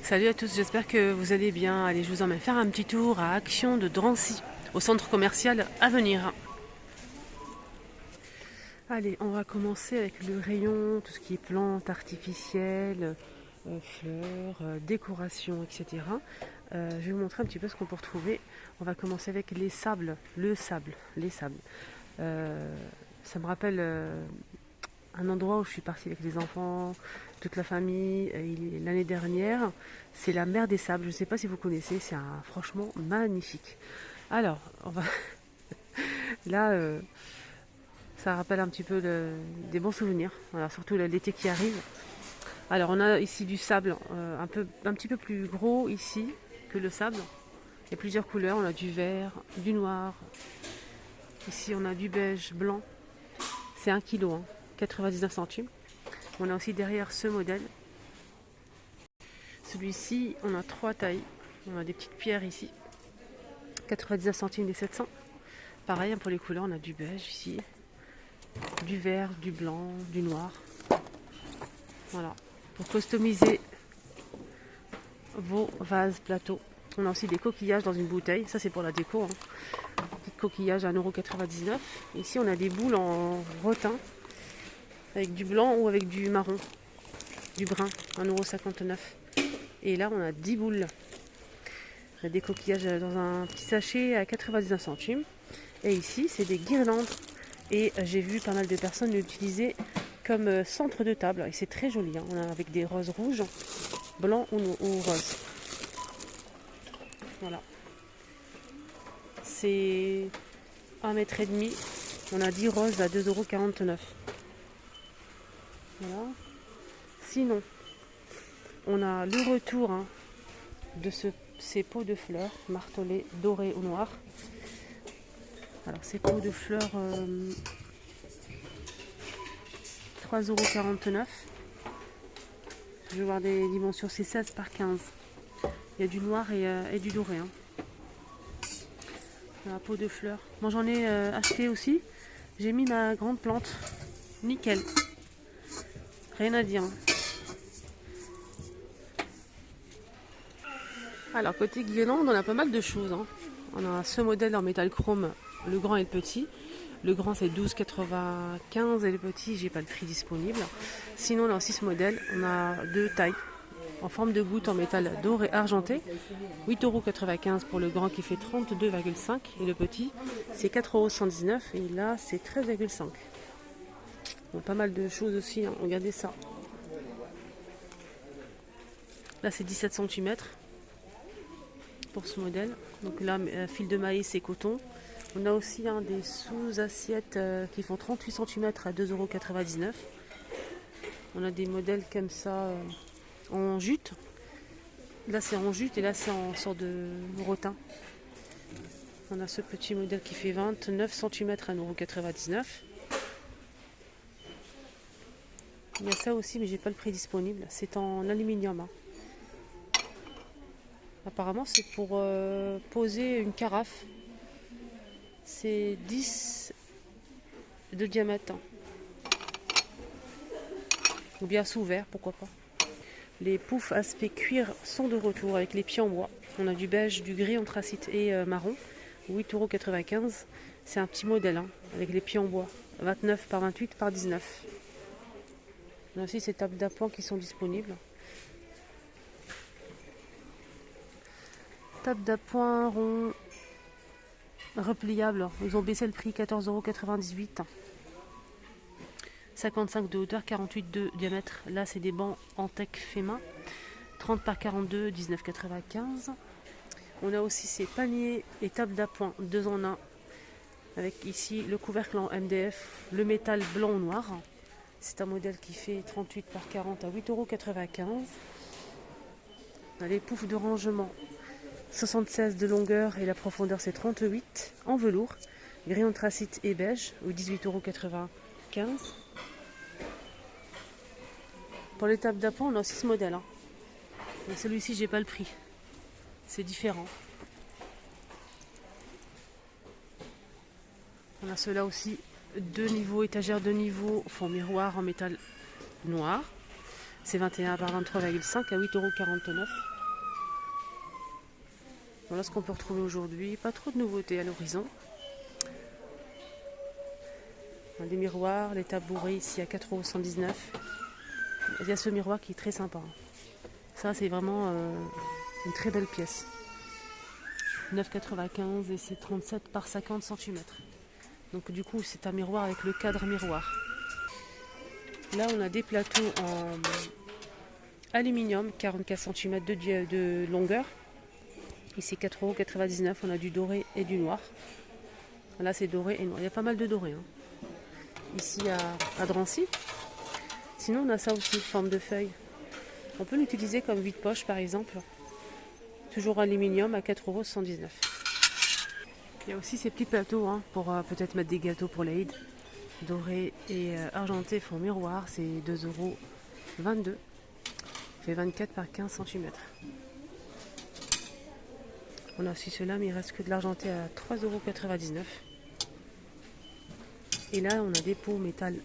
Salut à tous, j'espère que vous allez bien. Allez, je vous emmène faire un petit tour à Action de Drancy, au centre commercial Avenir. Allez, on va commencer avec le rayon, tout ce qui est plantes artificielles, fleurs, décoration, etc. Je vais vous montrer un petit peu ce qu'on peut retrouver. On va commencer avec les sables, les sables. Ça me rappelle un endroit où je suis partie avec les enfants, toute la famille, l'année dernière. C'est la mer des Sables. Je ne sais pas si vous connaissez, c'est franchement magnifique. Alors, on va là, ça rappelle un petit peu des bons souvenirs, voilà, surtout l'été qui arrive. Alors, on a ici du sable un petit peu plus gros ici que le sable. Il y a plusieurs couleurs, on a du vert, du noir. Ici, on a du beige, blanc. C'est 1 kg, 99 centimes. On a aussi derrière ce modèle. Celui-ci, on a 3 tailles. On a des petites pierres ici. 99 centimes des 700. Pareil, pour les couleurs, on a du beige ici. Du vert, du blanc, du noir. Voilà. Pour customiser vos vases plateaux. On a aussi des coquillages dans une bouteille. Ça, c'est pour la déco. Petit coquillage à 1,99 €. Ici, on a des boules en rotin. Avec du blanc ou avec du marron. Du brun, 1,59 €. Et là, on a 10 boules. Des coquillages dans un petit sachet à 99 centimes. Et ici, c'est des guirlandes. Et j'ai vu pas mal de personnes l'utiliser comme centre de table. Et c'est très joli. On a avec des roses rouges, blancs ou roses. Voilà. C'est 1,5 m. On a 10 roses à 2,49 €. Voilà. Sinon, on a le retour de ces pots de fleurs martelés dorés ou noirs. Alors ces pots de fleurs 3,49 €. Je vais voir des dimensions, c'est 16 par 15. Il y a du noir et du doré. La pot de fleurs. Moi j'en ai acheté aussi. J'ai mis ma grande plante. Nickel. Rien à dire. Alors côté guirlande, on a pas mal de choses. On a ce modèle en métal chrome, le grand et le petit. Le grand c'est 12,95 € et le petit, j'ai pas le prix disponible. Sinon on a aussi ce modèle, on a 2 tailles en forme de goutte en métal doré argenté. 8,95 € pour le grand qui fait 32,5 € et le petit c'est 4,119 € et là c'est 13,5 €. Bon, pas mal de choses aussi, regardez ça. Là c'est 17 cm pour ce modèle. Donc là, fil de maïs et coton. On a aussi des sous-assiettes qui font 38 cm à 2,99 €. On a des modèles comme ça en jute. Là c'est en jute et là c'est en sorte de rotin. On a ce petit modèle qui fait 29 cm à 1,99 €. Il y a ça aussi mais j'ai pas le prix disponible. C'est en aluminium. Apparemment c'est pour poser une carafe. C'est 10 de diamètre. Ou bien sous verre, pourquoi pas. Les poufs aspect cuir sont de retour avec les pieds en bois. On a du beige, du gris anthracite et marron. 8,95 €. C'est un petit modèle avec les pieds en bois. 29 par 28 par 19. On a aussi ces tables d'appoint qui sont disponibles. Table d'appoint rond repliable. Ils ont baissé le prix, 14,98 €. 55 de hauteur, 48 de diamètre. Là, c'est des bancs en tech fait main. 30 par 42, 19,95 €. On a aussi ces paniers et tables d'appoint 2 en 1. Avec ici le couvercle en MDF, le métal blanc ou noir. C'est un modèle qui fait 38 par 40 à 8,95 €. On a les poufs de rangement 76 de longueur et la profondeur c'est 38 en velours. Gris anthracite et beige ou 18,95 €. Pour les tables d'appoint, on a aussi ce modèle. Mais celui-ci, j'ai pas le prix. C'est différent. On a ceux-là aussi, 2 niveaux, étagères de niveau, fond miroir en métal noir. C'est 21 par 23,5 à 8,49 €. Voilà ce qu'on peut retrouver aujourd'hui. Pas trop de nouveautés à l'horizon. Les miroirs, les tabourets ici à 4,119 €. Il y a ce miroir qui est très sympa. Ça, c'est vraiment une très belle pièce. 9,95 € et c'est 37 par 50 cm. Donc du coup, c'est un miroir avec le cadre miroir. Là, on a des plateaux en aluminium, 44 cm de longueur. Ici, 4,99 €. On a du doré et du noir. Là, c'est doré et noir. Il y a pas mal de doré. Ici, à Drancy. Sinon, on a ça aussi, forme de feuille. On peut l'utiliser comme vide-poche, par exemple. Toujours aluminium à 4,119 €. Il y a aussi ces petits plateaux pour peut-être mettre des gâteaux pour l'Aïd. Doré et argenté font miroir, c'est 2,22 €. Fait 24 par 15 cm. On a aussi ceux-là, mais il reste que de l'argenté à 3,99 €. Et là, on a des pots métal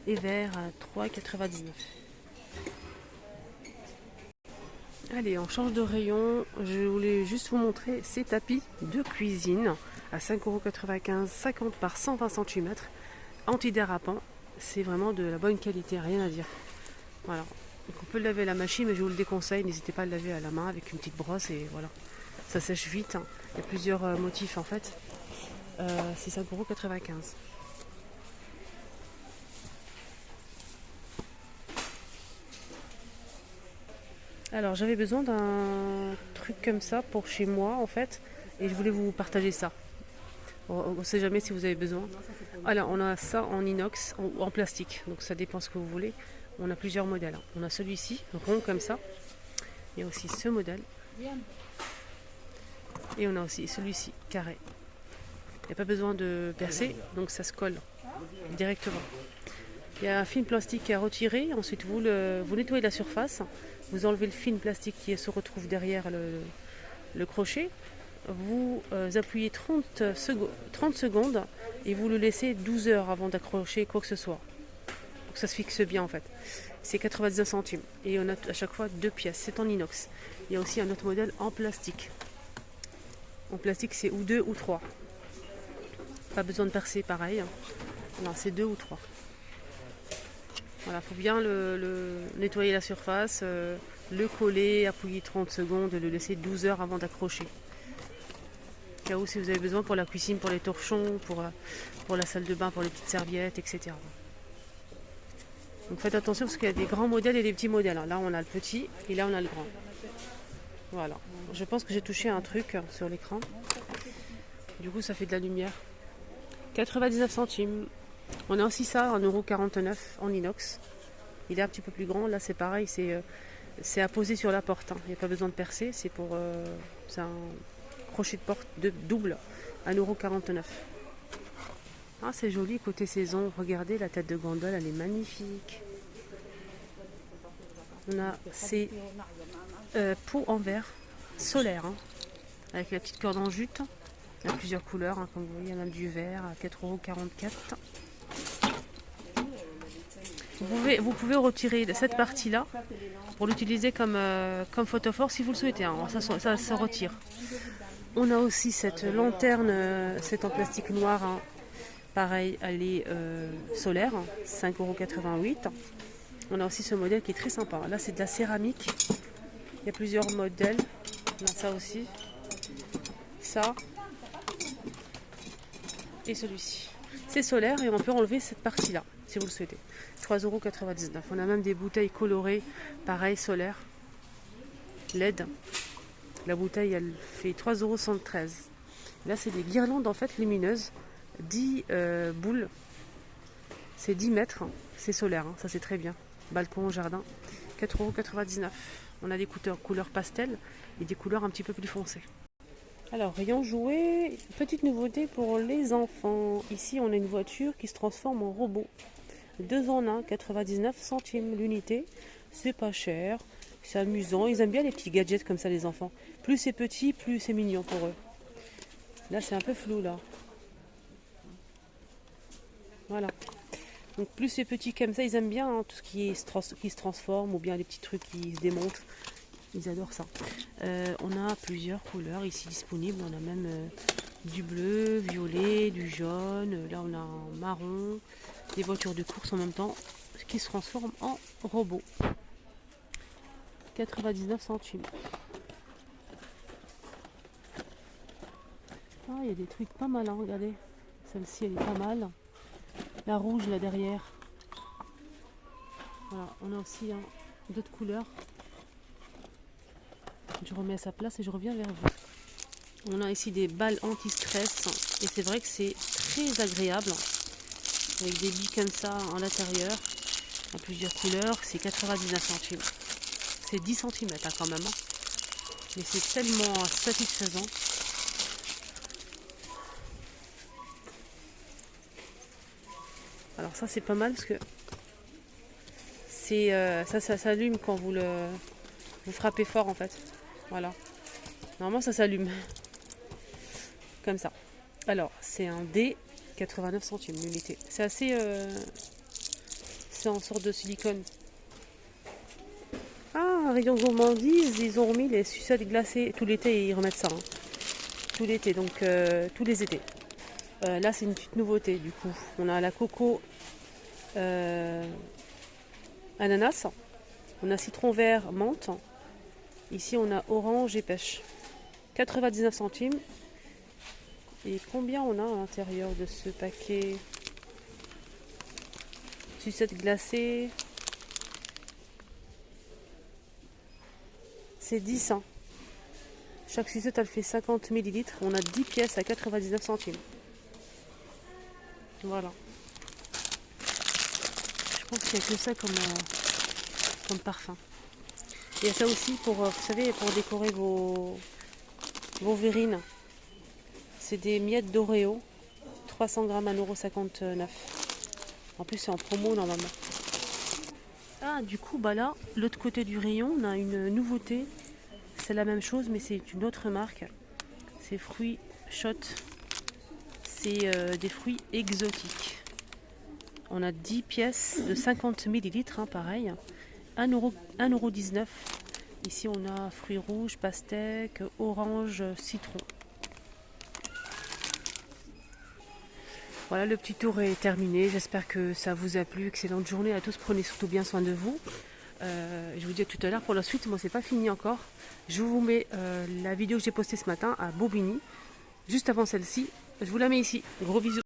et verre à 3,99 €. Allez, on change de rayon. Je voulais juste vous montrer ces tapis de cuisine à 5,95 €, 50 par 120 cm. Antidérapant. C'est vraiment de la bonne qualité, rien à dire. Voilà. Donc on peut le laver à la machine, mais je vous le déconseille. N'hésitez pas à le laver à la main avec une petite brosse et voilà. Ça sèche vite. Il y a plusieurs motifs en fait. C'est 5,95 €. Alors j'avais besoin d'un truc comme ça pour chez moi en fait. Et je voulais vous partager ça. On ne sait jamais si vous avez besoin. Alors on a ça en inox ou en plastique. Donc ça dépend ce que vous voulez. On a plusieurs modèles. On a celui-ci, rond comme ça. Il y a aussi ce modèle. Et on a aussi celui-ci, carré. Il n'y a pas besoin de percer, donc ça se colle directement. Il y a un film plastique à retirer. Ensuite, vous nettoyez la surface. Vous enlevez le film plastique qui se retrouve derrière le crochet. Vous appuyez 30 secondes et vous le laissez 12 heures avant d'accrocher quoi que ce soit. Pour que ça se fixe bien en fait. C'est 99 centimes. Et on a à chaque fois 2 pièces. C'est en inox. Il y a aussi un autre modèle en plastique. En plastique, c'est ou 2 ou 3. Pas besoin de percer pareil. Non, c'est 2 ou 3. Voilà, il faut bien le nettoyer la surface, le coller, appuyer 30 secondes, le laisser 12 heures avant d'accrocher. Au cas où si vous avez besoin pour la cuisine, pour les torchons, pour la salle de bain, pour les petites serviettes, etc. Donc faites attention parce qu'il y a des grands modèles et des petits modèles. Là on a le petit et là on a le grand. Voilà. Je pense que j'ai touché un truc sur l'écran. Du coup ça fait de la lumière. 99 centimes. On a aussi ça, 1,49 € en inox. Il est un petit peu plus grand. Là c'est pareil, c'est à poser sur la porte. Il n'y a pas besoin de percer. C'est un crochet de porte double, 1,49 €. Ah, c'est joli côté saison. Regardez, la tête de gondole, elle est magnifique. On a ces pots en verre solaire, avec la petite corde en jute. Il y a plusieurs couleurs, comme vous voyez, il y a même du vert à 4,44 €. Vous pouvez retirer cette partie-là pour l'utiliser comme photophore si vous le souhaitez. Ça se retire. On a aussi cette lanterne, c'est en plastique noir. Pareil, elle est solaire, 5,88 €. On a aussi ce modèle qui est très sympa. Là, c'est de la céramique. Il y a plusieurs modèles. On a ça aussi. Ça. Et celui-ci. C'est solaire et on peut enlever cette partie-là, si vous le souhaitez. 3,99 €. On a même des bouteilles colorées, pareil, solaire. LED. La bouteille, elle fait 3,73 €. Là, c'est des guirlandes en fait lumineuses. 10 boules, c'est 10 mètres, c'est solaire, ça c'est très bien. Balcon, jardin, 4,99 €. On a des couleurs pastel et des couleurs un petit peu plus foncées. Alors, rayon jouets, petite nouveauté pour les enfants. Ici, on a une voiture qui se transforme en robot. 2 en 1, 99 centimes l'unité. C'est pas cher, c'est amusant. Ils aiment bien les petits gadgets comme ça, les enfants. Plus c'est petit, plus c'est mignon pour eux. Là, c'est un peu flou, là. Voilà. Donc plus c'est petit comme ça, ils aiment bien tout ce qui se transforme ou bien les petits trucs qui se démontent. Ils adorent ça. On a plusieurs couleurs ici disponibles. On a même du bleu, violet, du jaune. Là, on a un marron. Des voitures de course en même temps qui se transforment en robots. 99 centimes. Ah, il y a des trucs pas mal, hein, regardez. Celle-ci, elle est pas mal. La rouge, là derrière. Voilà, on a aussi d'autres couleurs. Je remets à sa place et je reviens vers vous. On a ici des balles anti-stress. Et c'est vrai que c'est très agréable. Avec des billes comme ça à l'intérieur. En plusieurs couleurs. C'est 99 centimes. C'est 10 cm quand même. Mais c'est tellement satisfaisant. Alors ça c'est pas mal parce que c'est ça s'allume quand vous frappez fort en fait. Voilà. Normalement ça s'allume. Comme ça. Alors c'est un dé 89 centimes l'unité. C'est assez c'est en sorte de silicone. Ah, rayon gourmandise, ils ont remis les sucettes glacées tout l'été, ils remettent ça. Hein. Tout l'été, donc tous les étés. Là c'est une petite nouveauté du coup. On a la coco ananas, on a citron vert menthe, ici on a orange et pêche. 99 centimes. Et combien on a à l'intérieur de ce paquet? Sucette glacée. C'est 10. Hein. Chaque sucette elle fait 50 ml. On a 10 pièces à 99 centimes. Voilà. Je pense qu'il n'y a que ça comme parfum. Il y a ça aussi pour, vous savez, pour décorer vos verrines. C'est des miettes d'Oreo. 300 grammes à 1,59 €. En plus, c'est en promo normalement. Ah, du coup, bah là, l'autre côté du rayon, on a une nouveauté. C'est la même chose, mais c'est une autre marque. C'est Fruits Shot. C'est des fruits exotiques. On a 10 pièces de 50 ml, hein, pareil. 1,19 €. Ici, on a fruits rouges, pastèque, orange, citron. Voilà, le petit tour est terminé. J'espère que ça vous a plu. Excellente journée à tous. Prenez surtout bien soin de vous. Je vous dis à tout à l'heure pour la suite. Moi, c'est pas fini encore. Je vous mets la vidéo que j'ai postée ce matin à Bobigny. Juste avant celle-ci. Je vous la mets ici. Gros bisous.